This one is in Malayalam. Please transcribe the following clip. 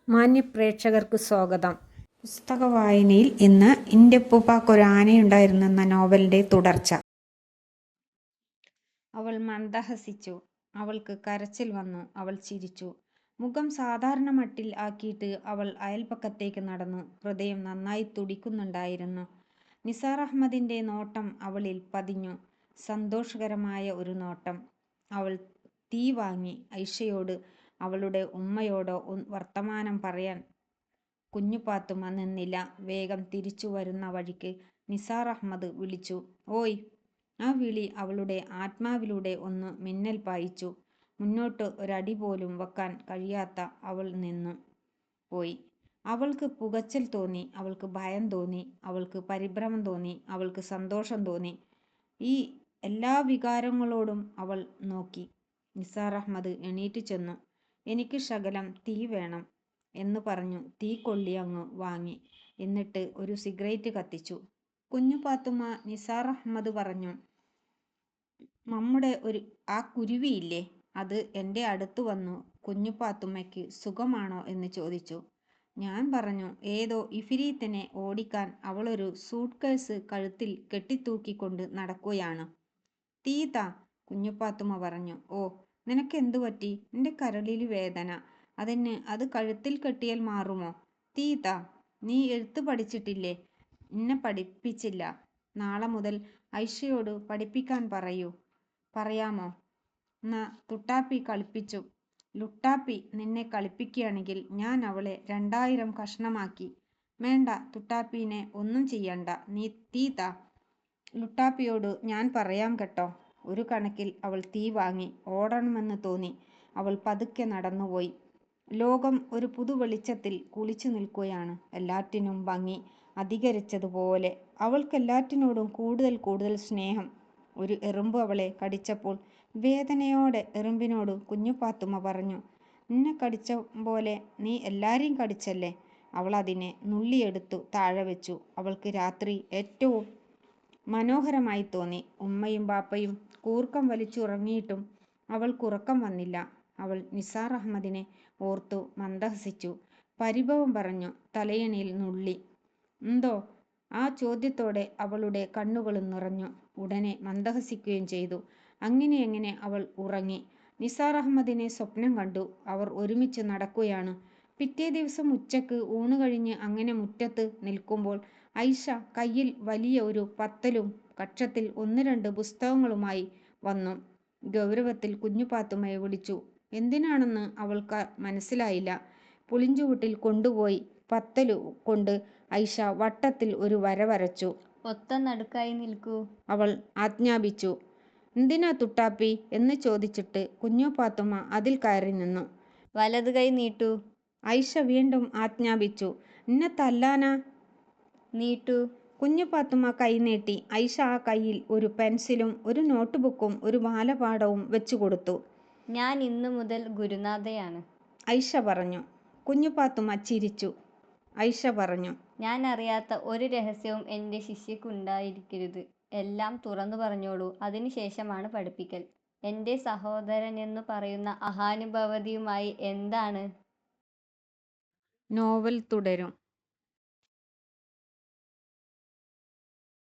മാന്യപ്രേക്ഷകർക്ക് സ്വാഗതം. പുസ്തക വായനയിൽ ഇന്ന് ഇന്റെപ്പൂപ്പാക്കൊരു ആനയുണ്ടായിരുന്നു എന്ന നോവലിന്റെ തുടർച്ച. അവൾ മന്ദഹസിച്ചു. അവൾക്ക് കരച്ചിൽ വന്നു. അവൾ ചിരിച്ചു. മുഖം സാധാരണ മട്ടിൽ ആക്കിയിട്ട് അവൾ അയൽപക്കത്തേക്ക് നടന്നു. ഹൃദയം നന്നായി തുടിക്കുന്നുണ്ടായിരുന്നു. നിസാർ അഹമ്മദിന്റെ നോട്ടം അവളിൽ പതിഞ്ഞു. സന്തോഷകരമായ ഒരു നോട്ടം. അവൾ തീ വാങ്ങി. ഐഷയോട് അവളുടെ ഉമ്മയോടോ വർത്തമാനം പറയാൻ കുഞ്ഞുപാത്തുമ്മ നിന്നില്ല. വേഗം തിരിച്ചു വരുന്ന വഴിക്ക് നിസാർ അഹമ്മദ് വിളിച്ചു. ഓയ്! ആ വിളി അവളുടെ ആത്മാവിലൂടെ ഒന്ന് മിന്നൽ പായിച്ചു. മുന്നോട്ട് ഒരടി പോലും വെക്കാൻ കഴിയാത്ത അവൾ നിന്നു പോയി. അവൾക്ക് പുകച്ചൽ തോന്നി. അവൾക്ക് ഭയം തോന്നി. അവൾക്ക് പരിഭ്രമം തോന്നി. അവൾക്ക് സന്തോഷം തോന്നി. ഈ എല്ലാ വികാരങ്ങളോടും അവൾ നോക്കി. നിസാർ അഹമ്മദ് എണീറ്റ് ചെന്നു. എനിക്ക് ശകലം തീ വേണം എന്ന് പറഞ്ഞു തീക്കൊള്ളി അങ്ങ് വാങ്ങി. എന്നിട്ട് ഒരു സിഗരറ്റ് കത്തിച്ചു. കുഞ്ഞുപാത്തുമ്മ നിസാർ അഹമ്മദ് പറഞ്ഞു, നമ്മുടെ ആ കുരുവിയില്ലേ, അത് എൻ്റെ അടുത്ത് വന്നു കുഞ്ഞുപാത്തുമ്മയ്ക്ക് സുഖമാണോ എന്ന് ചോദിച്ചു. ഞാൻ പറഞ്ഞു, ഏതോ ഇഫിരീത്തിനെ ഓടിക്കാൻ അവളൊരു സൂട്ട്കേസ് കഴുത്തിൽ കെട്ടിത്തൂക്കിക്കൊണ്ട് നടക്കുകയാണ്. തീ താ, കുഞ്ഞുപാത്തുമ്മ പറഞ്ഞു. ഓ, നിനക്കെന്തു പറ്റി? എൻ്റെ കരളിൽ വേദന. അത് കഴുത്തിൽ കെട്ടിയാൽ മാറുമോ? തീ താ. നീ എഴുത്ത് പഠിച്ചിട്ടില്ലേ? എന്നെ പഠിപ്പിച്ചില്ല. നാളെ മുതൽ ഐഷയോട് പഠിപ്പിക്കാൻ പറയാമോ? എന്നാ തുട്ടാപ്പി കളിപ്പിച്ചു. ലുട്ടാപ്പി നിന്നെ കളിപ്പിക്കുകയാണെങ്കിൽ ഞാൻ അവളെ 2000 കഷ്ണമാക്കി. വേണ്ട, തുട്ടാപ്പീനെ ഒന്നും ചെയ്യണ്ട. നീ തീ താ. ലുട്ടാപ്പിയോട് ഞാൻ പറയാം കേട്ടോ. ഒരു കണക്കിൽ അവൾ തീ വാങ്ങി. ഓടണമെന്ന് തോന്നി. അവൾ പതുക്കെ നടന്നുപോയി. ലോകം ഒരു പുതുവെളിച്ചത്തിൽ കുളിച്ചു നിൽക്കുകയാണ്. എല്ലാറ്റിനും ഭംഗി അധികരിച്ചതുപോലെ. അവൾക്കെല്ലാറ്റിനോടും കൂടുതൽ കൂടുതൽ സ്നേഹം. ഒരു എറുമ്പ് അവളെ കടിച്ചപ്പോൾ വേദനയോടെ എറുമ്പിനോട് കുഞ്ഞുപാത്തുമ്മ പറഞ്ഞു, നിന്നെ കടിച്ച പോലെ നീ എല്ലാരെയും കടിച്ചല്ലേ. അവൾ അതിനെ നുള്ളിയെടുത്തു താഴെ വെച്ചു. അവൾക്ക് രാത്രി ഏറ്റവും മനോഹരമായി തോന്നി. ഉമ്മയും ബാപ്പയും കൂർക്കം വലിച്ചുറങ്ങിയിട്ടും അവൾക്കുറക്കം വന്നില്ല. അവൾ നിസാർ അഹമ്മദിനെ ഓർത്തു മന്ദഹസിച്ചു. പരിഭവം പറഞ്ഞു. തലയണിയിൽ നുള്ളി. എന്തോ? ആ ചോദ്യത്തോടെ അവളുടെ കണ്ണുകൾ നിറഞ്ഞു. ഉടനെ മന്ദഹസിക്കുകയും ചെയ്തു. അങ്ങനെ അവൾ ഉറങ്ങി. നിസാർ അഹമ്മദിനെ സ്വപ്നം കണ്ടു. അവർ ഒരുമിച്ച് നടക്കുകയാണ്. പിറ്റേ ദിവസം ഉച്ചക്ക് ഊണ് കഴിഞ്ഞ് അങ്ങനെ മുറ്റത്ത് നിൽക്കുമ്പോൾ ഐഷ കയ്യിൽ വലിയ ഒരു പത്തലും കക്ഷത്തിൽ 1-2 പുസ്തകങ്ങളുമായി വന്നു. ഗൗരവത്തിൽ കുഞ്ഞുപാത്തുമ്മയെ വിളിച്ചു. എന്തിനാണെന്ന് അവൾക്ക് മനസ്സിലായില്ല. പുളിഞ്ചുവട്ടിൽ കൊണ്ടുപോയി പത്തലു കൊണ്ട് ഐഷ വട്ടത്തിൽ ഒരു വര വരച്ചു. ഒത്ത നടുക്കായി നിൽക്കൂ, അവൾ ആജ്ഞാപിച്ചു. എന്തിനാ തുട്ടാപ്പി എന്ന് ചോദിച്ചിട്ട് കുഞ്ഞുപാത്തുമ്മ അതിൽ കയറി നിന്നു. വലത് കൈ നീട്ടൂ, ഐഷ വീണ്ടും ആജ്ഞാപിച്ചു. എന്നെ തല്ലാനാ? നീട്ടൂ. കുഞ്ഞുപാത്തുമ്മ കൈ നീട്ടി. ഐഷ ആ കയ്യിൽ ഒരു പെൻസിലും ഒരു നോട്ട്ബുക്കും ഒരു ബാലപാഠവും വെച്ചു കൊടുത്തു. ഞാൻ ഇന്നു മുതൽ ഗുരുനാഥയാണ്, ഐഷ പറഞ്ഞു. കുഞ്ഞുപാത്തുമ്മ ചിരിച്ചു. ഐഷ പറഞ്ഞു, ഞാൻ അറിയാത്ത ഒരു രഹസ്യവും എൻ്റെ ശിഷ്യക്കുണ്ടായിരിക്കരുത്. എല്ലാം തുറന്നു പറഞ്ഞോളൂ. അതിനുശേഷമാണ് പഠിപ്പിക്കൽ. എൻ്റെ സഹോദരനെന്നു പറയുന്ന അഹാനുഭവതിയുമായി എന്താണ്? നോവൽ തുടരും.